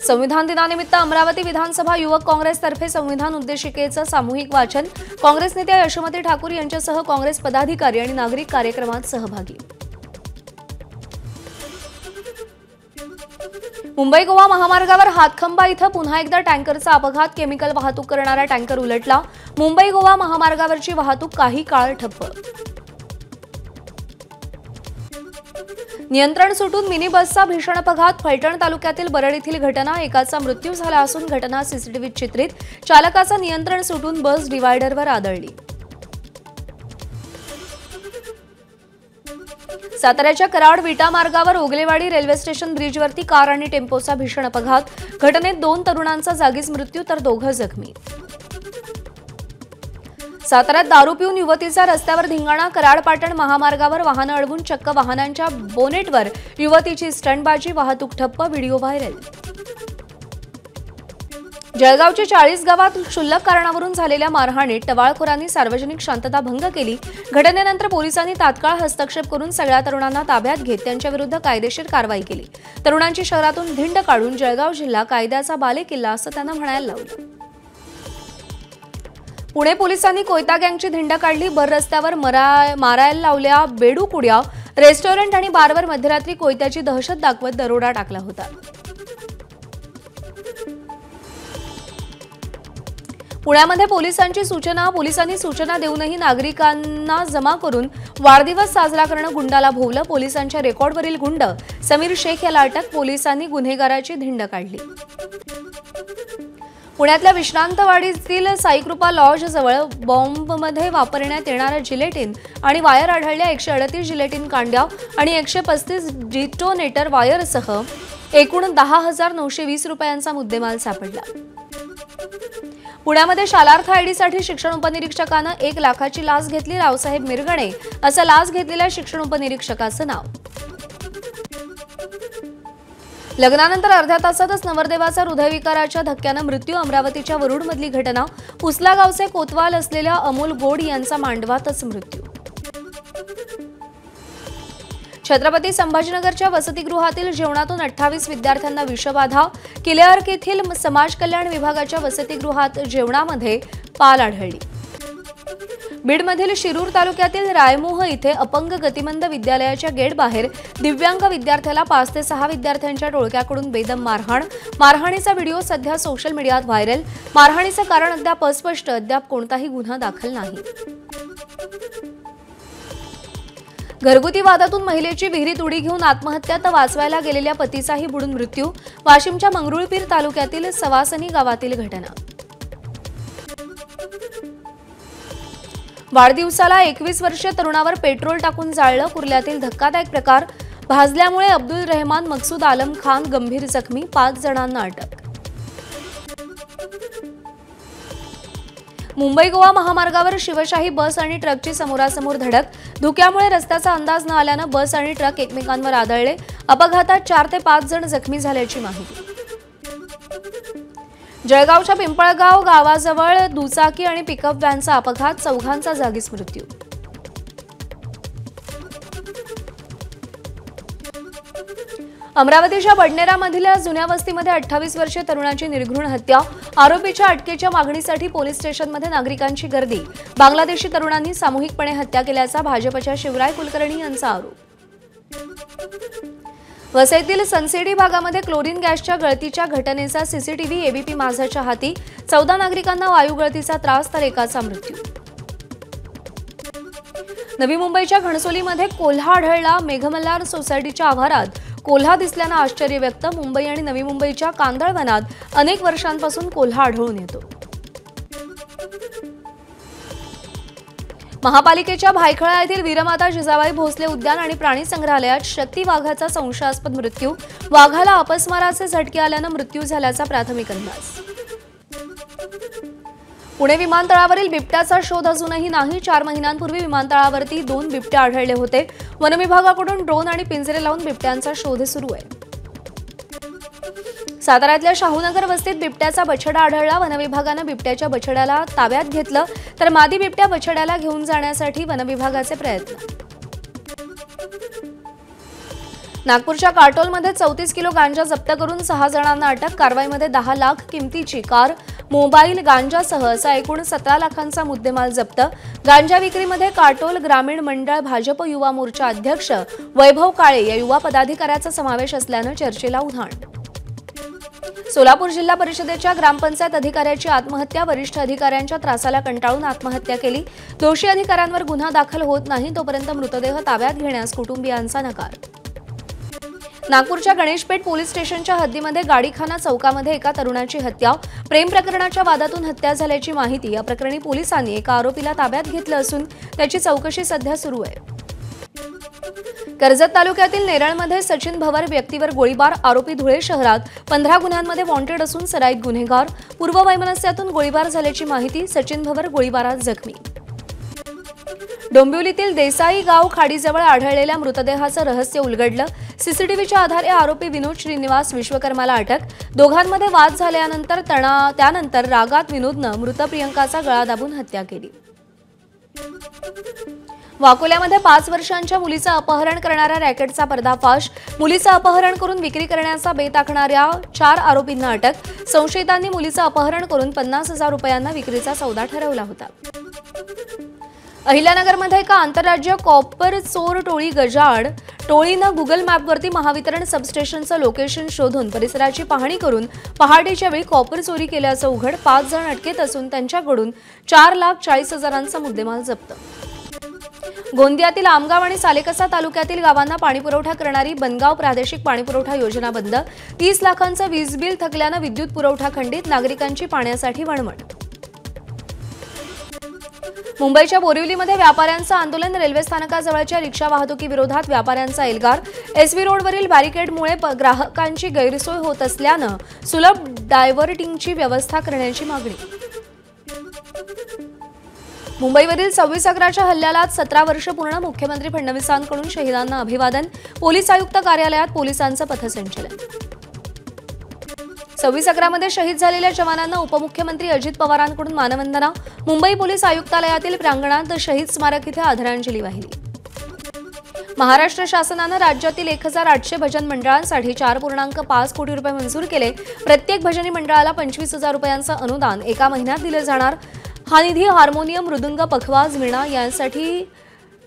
संविधान दिनानिमित्त अमरावती विधानसभा युवक काँग्रेसतर्फे संविधान उद्देशिकेचं सामूहिक वाचन। काँग्रेस नेत्या यशोमती ठाकूर यांच्यासह काँग्रेस पदाधिकारी आणि नागरिक कार्यक्रमात सहभागी। मुंबई गोवा महामार्गावर हातखंबा इथं पुन्हा एकदा टँकरचा अपघात। केमिकल वाहतूक करणारा टँकर उलटला। मुंबई गोवा महामार्गावरची वाहतूक काही काळ ठप्प। नियंत्रण सुटून मिनी बसचा भीषण अपघात। फलटण तालुक्यातील बरड येथील घटना। एकाचा मृत्यू झाला असून घटना सीसीटीव्हीत चित्रित। चालकाचं नियंत्रण सुटून बस डिव्हायडरवर आदळली। साताऱ्याच्या कराड विटा मार्गावर ओगलेवाडी रेल्वे स्टेशन ब्रिजवरती कार आणि टेम्पोचा भीषण अपघात। घटनेत 2 तरुणांचा जागीच मृत्यू तर 2 जखमी। साताऱ्यात दारू पिऊन युवतीचा रस्त्यावर धिंगाणा। कराड पाटण महामार्गावर वाहनं अडवून चक्क वाहनांच्या बोनेटवर युवतीची स्टंटबाजी। वाहतूक ठप्प। Video viral. जळगावच्या 40 गावात क्षुल्लक कारणावरून झालेल्या मारहाणीत टवाळखोरांनी सार्वजनिक शांतता भंग केली। घटनेनंतर पोलिसांनी तात्काळ हस्तक्षेप करून सगळ्या तरुणांना ताब्यात घेत त्यांच्याविरुद्ध कायदेशीर कारवाई केली। तरुणांची शहरातून धिंड काढून जळगाव जिल्हा कायद्याचा बालेकिल्ला असं त्यांना म्हणायला लावलं। पुणे पोलिसांनी कोयता गँगची धिंड काढली। भर रस्त्यावर मारायला लावल्या बेडूकुड्या। रेस्टॉरंट आणि बारवर मध्यरात्री कोयत्याची दहशत दाखवत दरोडा टाकला होता। पुण्यामध्ये पोलिसांनी सूचना देऊनही नागरिकांना जमा करून वाढदिवस साजरा करणं गुंडाला भोवलं। पोलिसांच्या रेकॉर्डवरील गुंड समीर शेख याला अटक। पोलिसांनी गुन्हेगाराची धिंड काढली। पुण्यातल्या विश्रांतवाडीतील साईकृपा लॉज जवळ बॉम्बमध्ये वापरण्यात येणाऱ्या जिलेटिन आणि वायर आढळल्या। 138 जिलेटिन कांड्या आणि 135 डिटोनेटर वायरसह एकूण 10,920 रुपयांचा मुद्देमाल सापडला। पुण्यामध्ये शालार्थ आयडीसाठी शिक्षण उपनिरीक्षकानं 1 लाखाची लाच घेतली। रावसाहेब मिरगणे असं लाच घेतलेल्या शिक्षण उपनिरीक्षकाचं नाव। लग्नानंतर अर्ध्या तासातच नवरदेवाचा हृदयविकाराच्या धक्क्यानं मृत्यू। अमरावतीच्या वरुडमधली घटना। पुसला गावचे कोतवाल असलेल्या अमोल गोड यांचा मांडवातच मृत्यू। छत्रपती संभाजीनगरच्या वसतिगृहातील जेवणातून 28 विद्यार्थ्यांना विषबाधा। किल्लेआर्क येथील समाज कल्याण विभागाच्या वसतिगृहात जेवणामध्ये पाल आढळली। बीडमधील शिरूर तालुक्यातील रायमोह इथे अपंग गतिमंद विद्यालयाच्या गेटबाहेर दिव्यांग विद्यार्थ्याला 5 ते 6 विद्यार्थ्यांच्या टोळक्याकडून बेदम मारहाण। मारहाणीचा व्हिडिओ सध्या सोशल मीडियात व्हायरल। मारहाणीचं कारण अद्याप अस्पष्ट। अद्याप कोणताही गुन्हा दाखल नाही। घरगुती वादातून महिलेची विहिरीत उडी घेऊन आत्महत्या तर वाचवायला गेलेल्या पतीचाही बुडून मृत्यू। वाशिमच्या मंगरुळपीर तालुक्यातील सवासनी गावातील घटना। वाढदिवसाला 21 वर्षीय तरुणावर पेट्रोल टाकून जाळलं। कुर्ल्यातील धक्कादायक प्रकार। भाजल्यामुळे अब्दुल रहमान मकसूद आलम खान गंभीर जखमी। 5 जणांना अटक। मुंबई गोवा महामार्गावर शिवशाही बस आणि ट्रकची समोरासमोर धडक। धुक्यामुळे रस्त्याचा अंदाज न आल्यानं बस आणि ट्रक एकमेकांवर आदळले। अपघातात 4 ते 5 जण जखमी झाल्याची माहिती। जळगावच्या पिंपळगाव गावाजवळ दुचाकी आणि पिकअप व्हॅनचा अपघात। 4घांचा जागीच मृत्यू। अमरावतीच्या बडनेरामधील जुन्या वस्तीमध्ये 28 वर्षीय तरुणाची निर्घृण हत्या। आरोपीच्या अटकेच्या मागणीसाठी पोलीस स्टेशनमध्ये नागरिकांची गर्दी। बांगलादेशी तरुणांनी सामूहिकपणे हत्या केल्याचा भाजपच्या शिवराय कुलकर्णी यांचा आरोप। वसईतील सनसिटी भागामध्ये क्लोरीन गॅसच्या गळतीच्या घटनेचा सीसीटीव्ही एबीपी माझाच्या हाती। 14 नागरिकांना वायू गळतीचा त्रास तर 1चा मृत्यू। नवी मुंबईच्या घणसोलीमध्ये कोल्हा आढळला। मेघमल्हार सोसायटीच्या आवारात कोल्हा दिसल्यानं आश्चर्य व्यक्त। मुंबई आणि नवी मुंबईच्या कांदळवनात अनेक वर्षांपासून कोल्हा आढळून येतो। महापालिकेच्या भायखळा येथील वीरमाता जिजाबाई भोसले उद्यान आणि प्राणी संग्रहालयात शक्ती वाघाचा संशयास्पद मृत्यू। वाघाला अपस्माराचे झटके आल्यानं मृत्यू झाल्याचा प्राथमिक अंदाज। पुणे विमानतळावरील बिबट्याचा शोध अजूनही नाही। 4 महिन्यांपूर्वी विमानतळावरती 2 बिबटे आढळले होते। वनविभागाकडून ड्रोन आणि पिंजरे लावून बिबट्यांचा शोध सुरू आहे। साताऱ्यातल्या शाहूनगर वस्तीत बिबट्याचा बछडा आढळला। वनविभागानं बिबट्याच्या बछड्याला ताब्यात घेतलं तर मादी बिबट्या बछड्याला घेऊन जाण्यासाठी वनविभागाचे प्रयत्न। नागपूरच्या काटोलमध्ये 34 किलो गांजा जप्त करून 6 जणांना अटक. कारवाईमध्ये 10 लाख किमतीची कार, मोबाईल, गांजासह असा एकूण 17 लाखांचा मुद्देमाल जप्त. गांजा विक्रीमध्ये काटोल ग्रामीण मंडळ भाजप युवा मोर्चा अध्यक्ष वैभव काळे या युवा पदाधिकाऱ्याचा समावेश असल्यानं चर्चेला उधाण. सोलापूर जिल्हा परिषदेच्या ग्रामपंचायत अधिकाऱ्याची आत्महत्या. वरिष्ठ अधिकाऱ्यांच्या त्रासाला कंटाळून आत्महत्या केली. दोषी अधिकाऱ्यांवर गुन्हा दाखल होत नाही तोपर्यंत मृतदेह ताब्यात घेण्यास कुटुंबियांचा नकार. नागपूरच्या गणेशपेठ पोलीस स्टेशनच्या हद्दीमध्ये गाडीखाना चौकामध्ये एका तरुणाची हत्या. प्रेम प्रकरणाच्या वादातून हत्या झाल्याची माहिती. या प्रकरणी पोलिसांनी एका आरोपीला ताब्यात घेतलं असून त्याची चौकशी सध्या सुरू आहे. कर्जत तालुक्यातील नेरळमध्ये सचिन भवर व्यक्तीवर गोळीबार. आरोपी धुळे शहरात 15 गुन्ह्यांमध्ये वॉन्टेड असून सराईत गुन्हेगार. पूर्व वैमनस्यातून गोळीबार झाल्याची माहिती. सचिन भवर गोळीबारात जखमी. डोंबिवलीतील देसाई गाव खाडीजवळ आढळलेल्या मृतदेहाचं रहस्य उलगडलं. सीसीटीव्हीच्या आधारे आरोपी विनोद श्रीनिवास विश्वकर्माला अटक. दोघांमध्ये वाद झाल्यानंतर त्यानंतर रागात विनोदनं मृत प्रियंकाचा गळा दाबून हत्या केली. वाकोल्यामध्ये 5 वर्षांच्या मुलीचं अपहरण करणाऱ्या रॅकेटचा पर्दाफाश. मुलीचं अपहरण करून विक्री करण्याचा बेत आखणाऱ्या 4 आरोपींना अटक. संशयितांनी मुलीचं अपहरण करून 50,000 रुपयांना विक्रीचा सौदा ठरवला होता. अहिल्यानगरमध्ये एका आंतरराज्य कॉपर चोर टोळी गजाआड टोळीनं गुगल मॅपवरती महावितरण सबस्टेशनचं लोकेशन शोधून परिसराची पाहणी करून पहाटेच्या वेळी कॉपर चोरी केल्याचं उघड. 5 जण अटकेत असून त्यांच्याकडून 4,40,000चा मुद्देमाल जप्त. गोंदियातील आमगाव आणि सालेकसा तालुक्यातील गावांना पाणीपुरवठा करणारी बनगाव प्रादेशिक पाणीपुरवठा योजना बंद. 30 लाखांचं वीज बिल थकल्यानं विद्युत पुरवठा खंडित. नागरिकांची पाण्यासाठी वणवण. मुंबईच्या बोरिवलीमध्ये व्यापाऱ्यांचं आंदोलन. रेल्वे स्थानकाजवळच्या रिक्षा वाहतुकीविरोधात व्यापाऱ्यांचा एल्गार. एसव्ही रोडवरील बॅरिकेडमुळे ग्राहकांची गैरसोय होत असल्यानं सुलभ डायव्हर्टिंगची व्यवस्था करण्याची मागणी. मुंबईवरील 26/11च्या हल्ल्याला 17 वर्ष पूर्ण. मुख्यमंत्री फडणवीसांकडून शहीदांना अभिवादन. पोलीस आयुक्त कार्यालयात पोलिसांचं पथसंचलन. 26/11मध्ये शहीद झालेल्या जवानांना उपमुख्यमंत्री अजित पवारांकडून मानवंदना. मुंबई पोलीस आयुक्तालयातील प्रांगणात शहीद स्मारक इथे आदरांजली वाहिली. महाराष्ट्र शासनानं राज्यातील 1,800 भजन मंडळांसाठी 4.5 कोटी रुपये मंजूर केले. प्रत्येक भजनी मंडळाला 25,000 रुपयांचं अनुदान एका महिन्यात दिलं जाणार. हा निधी हार्मोनियम, मृदुंग, पखवाज, वीणा यांसाठी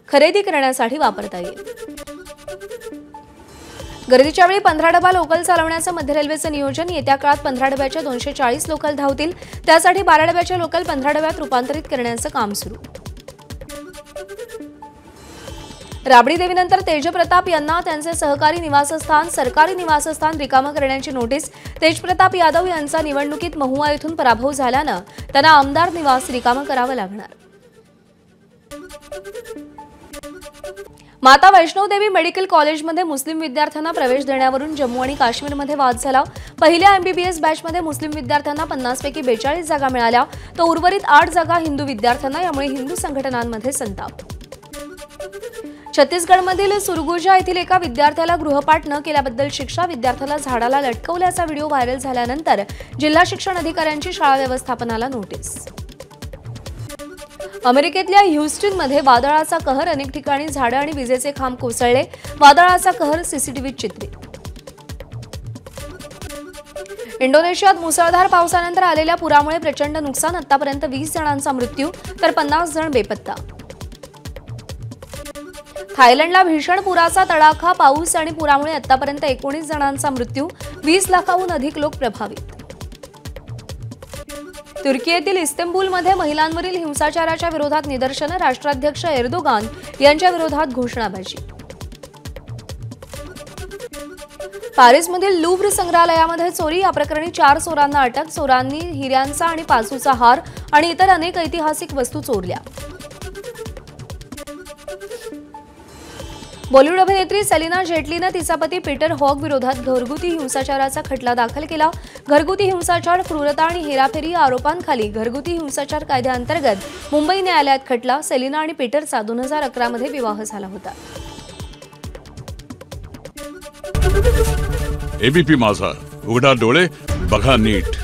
खरेदी करण्यासाठी वापरता येईल. गर्दीच्या वेळी 15 डबा लोकल चालवण्याचं मध्य रेल्वेचं नियोजन. येत्या काळात 15 डब्याच्या 240 लोकल धावतील. त्यासाठी 12 डब्याच्या लोकल 15 डब्यात रूपांतरित करण्याचं काम सुरू. राबडी देवीनंतर तेजप्रताप यांना त्यांचे सहकारी निवासस्थान, सरकारी निवासस्थान रिकामं करण्याची नोटीस. तेजप्रताप यादव यांचा निवडणुकीत महुआ येथून पराभव झाल्यानं त्यांना आमदार निवास रिकामं करावं लागणार. माता वैष्णोदेवी मेडिकल कॉलेजमध्ये मुस्लिम विद्यार्थ्यांना प्रवेश देण्यावरून जम्मू आणि काश्मीरमध्ये वाद झाला. पहिल्या एमबीबीएस बॅचमध्ये मुस्लिम विद्यार्थ्यांना 50 पैकी 42 जागा मिळाल्या, तर उर्वरित 8 जागा हिंदू विद्यार्थ्यांना. यामुळे हिंदू संघटनांमध्ये संताप. छत्तीसगडमधील सुरगुजा येथील एका विद्यार्थ्याला गृहपाठ न केल्याबद्दल शिक्षा. विद्यार्थ्याला झाडाला लटकवल्याचा व्हिडिओ व्हायरल झाल्यानंतर जिल्हा शिक्षण अधिकाऱ्यांची शाळा व्यवस्थापनाला नोटीस. अमेरिकेतल्या ह्यूस्टनमध्ये वादळाचा कहर. अनेक ठिकाणी झाडं आणि विजेचे खांब कोसळले. वादळाचा कहर सीसीटीव्हीत चित्रित. इंडोनेशियात मुसळधार पावसानंतर आलेल्या पुरामुळे प्रचंड नुकसान. आतापर्यंत 20 जणांचा मृत्यू तर 50 जण बेपत्ता. थायलंडला भीषण पुराचा तडाखा. पाऊस आणि पुरामुळे आतापर्यंत 19 जणांचा मृत्यू. 20 लाखाहून अधिक लोक प्रभावित. तुर्कीयेतील इस्तांबूलमध्ये महिलांवरील हिंसाचाराच्या विरोधात निदर्शनं. राष्ट्राध्यक्ष एर्दोगान यांच्या विरोधात घोषणाबाजी. पॅरिसमधील लुव्र संग्रहालयामध्ये चोरी. या प्रकरणी 4 चोरांना अटक. चोरांनी हिऱ्यांचा आणि पासूचा हार आणि इतर अनेक ऐतिहासिक वस्तू चोरल्या. बॉलिवूड अभिनेत्री सेलिना जेटलीनं तिचा पती पीटर हॉग विरोधात घरगुती हिंसाचाराचा खटला दाखल केला. घरगुती हिंसाचार, क्रूरता आणि हेराफेरी या आरोपांखाली घरगुती हिंसाचार कायद्याअंतर्गत मुंबई न्यायालयात खटला. सेलिना आणि पीटरचा 2011 मध्ये विवाह झाला होता. एबीपी माझा, उघडा डोळे बघा नीट.